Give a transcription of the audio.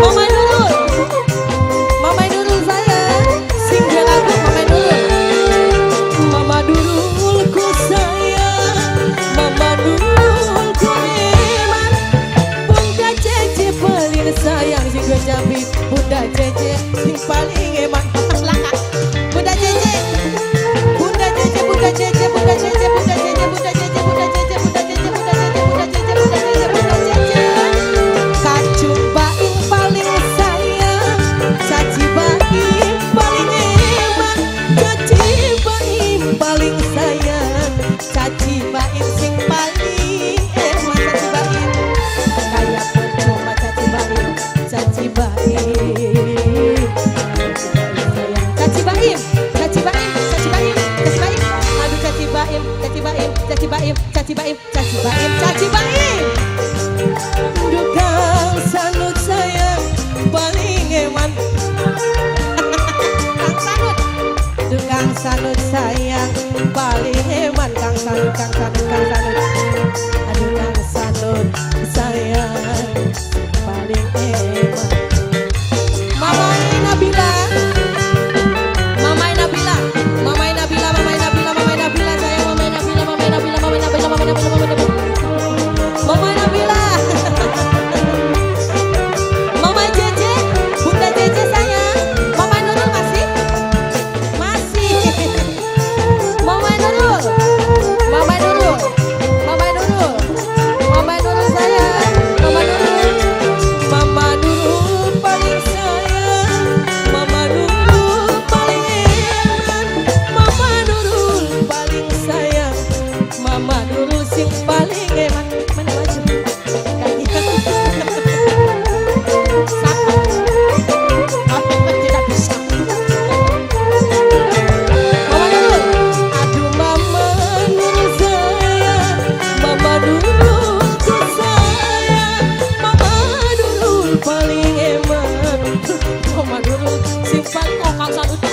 Mama Nurul, Mama Nurul saya singgah lagu Mama Nurul. Mama Nurulku sayang, Mama Nurulku iman. Bunda Cece paling sayang sing gue jambi. Bunda Cece sing paling eman. Bunda Cece, Bunda Cece, Bunda Cece, Bunda Cece, Bunda Cece, Bunda Cece, Bunda Cece, Bunda Cece, Bunda Cece, Bunda Cece, Bunda Cece, Bunda Cece. Kacung baing paling sayang, caci baing paling eman, caci baing paling sayang, caci baing sing paling eman, caci baing kayak percuma caci baing, caci baing. paling eman. Koma dulu simpan komang satu